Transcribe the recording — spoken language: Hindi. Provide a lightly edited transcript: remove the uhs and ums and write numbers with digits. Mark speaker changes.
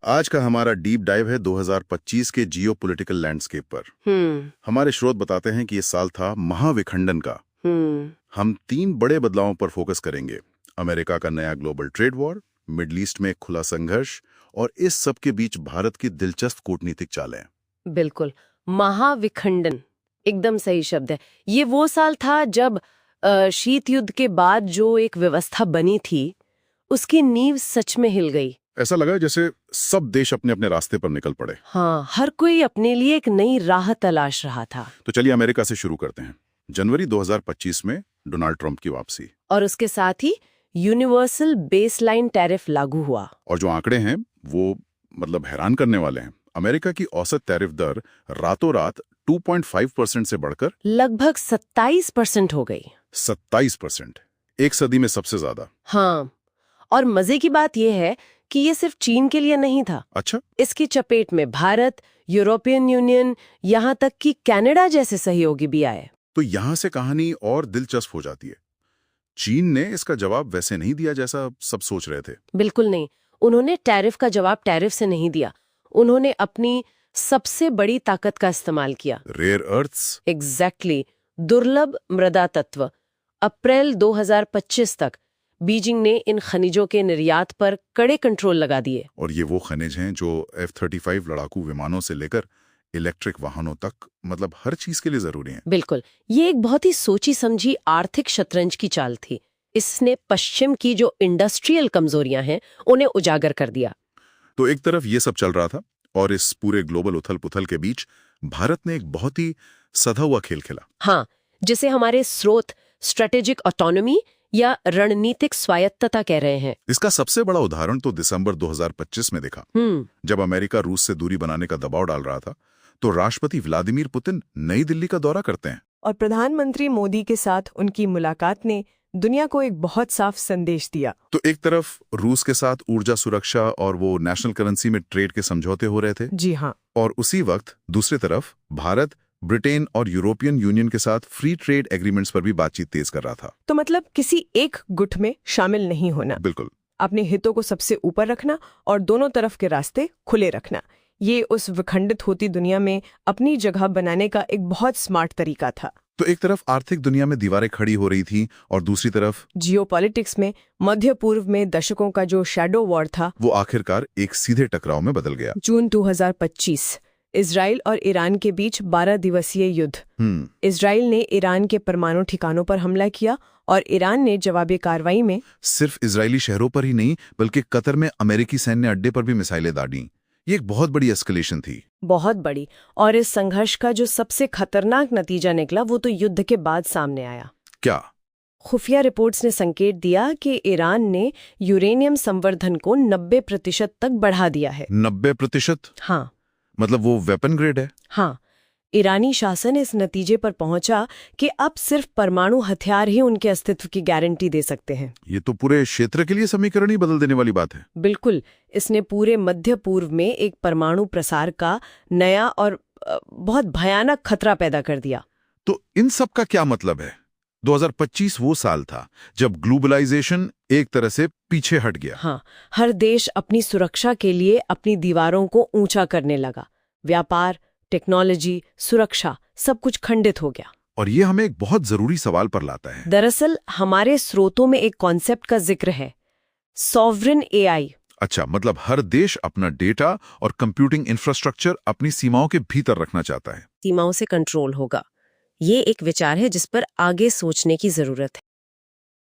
Speaker 1: आज का हमारा डीप डाइव है 2025 के जियोपॉलिटिकल लैंडस्केप पर। हमारे स्रोत बताते हैं कि ये साल था महाविखंडन का। हम 3 बड़े बदलावों पर फोकस करेंगे। अमेरिका का नया global trade war, middle east में खुला संघर्ष और इस सब के बीच भारत की दिलचस्प कूटनीतिक चालें।
Speaker 2: बिल्कुल, महाविखंडन एकदम सही शब्द है। ये वो साल था जब शीत युद्ध के बाद जो एक व्यवस्था बनी थी उसकी नींव सच में हिल गई।
Speaker 1: ऐसा लगा जैसे सब देश अपने अपने रास्ते पर निकल पड़े।
Speaker 2: हाँ, हर कोई अपने लिए एक नई राह तलाश रहा था।
Speaker 1: तो चलिए अमेरिका से शुरू करते हैं। जनवरी 2025 में डोनाल्ड ट्रंप की वापसी
Speaker 2: और उसके साथ ही यूनिवर्सल बेसलाइन टैरिफ लागू हुआ। और
Speaker 1: जो आंकड़े हैं वो मतलब हैरान करने वाले हैं। अमेरिका की औसत टैरिफ दर रातों रात 2.5% से बढ़कर
Speaker 2: लगभग 27% हो गई।
Speaker 1: 27%, एक सदी में सबसे ज्यादा।
Speaker 2: हाँ, और मजे की बात यह है कि ये सिर्फ चीन के लिए नहीं था।
Speaker 1: अच्छा,
Speaker 2: इसकी चपेट में भारत, यूरोपियन यूनियन, यहाँ तक कि कनाडा जैसे सहयोगी भी आए।
Speaker 1: तो यहाँ से कहानी और दिलचस्प हो जाती है। चीन ने इसका जवाब वैसे नहीं दिया जैसा सब सोच रहे थे।
Speaker 2: बिल्कुल नहीं। उन्होंने टैरिफ का जवाब टैरिफ से नहीं दिया, उन्होंने अपनी सबसे बड़ी ताकत का इस्तेमाल किया।
Speaker 1: Rare earth's.
Speaker 2: एग्जैक्टली, दुर्लभ मृदा तत्व। अप्रैल 2025 तक बीजिंग ने इन खनिजों के निर्यात पर कड़े कंट्रोल लगा दिए। और
Speaker 1: ये वो खनिज हैं जो F-35 लड़ाकू विमानों से लेकर इलेक्ट्रिक वाहनों तक, मतलब हर चीज के लिए जरूरी हैं।
Speaker 2: बिल्कुल, ये एक बहुत ही सोची समझी आर्थिक शतरंज की चाल थी। इसने पश्चिम की जो इंडस्ट्रियल कमजोरियां हैं उन्हें उजागर कर दिया।
Speaker 1: तो एक तरफ ये सब चल रहा था और इस पूरे ग्लोबल उथल पुथल के बीच भारत ने एक बहुत ही सधा हुआ खेल खेला।
Speaker 2: हाँ, जिसे हमारे स्रोत स्ट्रेटेजिक ऑटोनॉमी या रणनीतिक स्वायत्तता कह रहे हैं।
Speaker 1: इसका सबसे बड़ा उदाहरण तो दिसंबर 2025 में देखा, जब अमेरिका रूस से दूरी बनाने का दबाव डाल रहा था। तो राष्ट्रपति व्लादिमीर पुतिन नई दिल्ली का दौरा करते हैं
Speaker 3: और प्रधानमंत्री मोदी के साथ उनकी मुलाकात ने दुनिया को एक बहुत साफ संदेश दिया।
Speaker 1: तो एक तरफ रूस के साथ ऊर्जा सुरक्षा और वो नेशनल करेंसी में ट्रेड के समझौते हो रहे थे।
Speaker 3: जी हाँ।
Speaker 1: और उसी वक्त दूसरी तरफ भारत, ब्रिटेन और यूरोपियन यूनियन के साथ फ्री ट्रेड एग्रीमेंट्स पर भी बातचीत तेज कर रहा था।
Speaker 3: तो मतलब किसी एक गुट में शामिल नहीं होना,
Speaker 1: बिल्कुल,
Speaker 3: अपने हितों को सबसे ऊपर रखना और दोनों तरफ के रास्ते खुले रखना। ये उस विखंडित होती दुनिया में अपनी जगह बनाने का एक बहुत स्मार्ट तरीका था।
Speaker 1: तो एक तरफ आर्थिक दुनिया में दीवारें खड़ी हो रही थी और दूसरी तरफ
Speaker 3: जियोपॉलिटिक्स में मध्य पूर्व में दशकों का जो शैडो वॉर था वो
Speaker 1: आखिरकार एक सीधे टकराव में बदल गया।
Speaker 3: जून 2025 इजराइल और ईरान के बीच 12 दिवसीय युद्ध। इजराइल ने ईरान के परमाणु ठिकानों पर हमला किया और ईरान ने जवाबी कार्रवाई में
Speaker 1: सिर्फ इजरायली शहरों पर ही नहीं बल्कि कतर में अमेरिकी सैन्य अड्डे पर भी मिसाइलें दाड़ी। ये एक बहुत बड़ी एस्केलेशन थी,
Speaker 2: बहुत बड़ी। और इस संघर्ष का जो सबसे खतरनाक नतीजा निकला वो तो युद्ध के बाद सामने आया।
Speaker 1: क्या?
Speaker 2: खुफिया रिपोर्ट्स ने संकेत दिया कि ईरान ने यूरेनियम संवर्धन को 90% तक बढ़ा दिया है।
Speaker 1: 90%?
Speaker 2: हाँ,
Speaker 1: मतलब वो वेपन ग्रेड है।
Speaker 2: हाँ, ईरानी शासन इस नतीजे पर पहुंचा कि अब सिर्फ परमाणु हथियार ही उनके अस्तित्व की गारंटी दे सकते हैं।
Speaker 1: ये तो पूरे क्षेत्र के लिए समीकरण ही बदल देने वाली बात है।
Speaker 2: बिल्कुल, इसने पूरे मध्य पूर्व में एक परमाणु प्रसार का नया और बहुत भयानक खतरा पैदा कर दिया।
Speaker 1: तो इन सब का क्या मतलब है? 2025 वो साल था जब ग्लोबलाइजेशन एक तरह से पीछे हट गया।
Speaker 2: हाँ, हर देश अपनी सुरक्षा के लिए अपनी दीवारों को ऊंचा करने लगा। व्यापार, टेक्नोलॉजी, सुरक्षा, सब कुछ खंडित हो गया।
Speaker 1: और ये हमें एक बहुत जरूरी सवाल पर लाता है।
Speaker 2: दरअसल हमारे स्रोतों में एक कॉन्सेप्ट का जिक्र है, सॉवरेन एआई।
Speaker 1: अच्छा, मतलब हर देश अपना डेटा और कंप्यूटिंग इंफ्रास्ट्रक्चर अपनी सीमाओं के भीतर रखना चाहता है।
Speaker 2: सीमाओं से कंट्रोल होगा। ये एक विचार है जिस पर आगे सोचने की जरूरत है।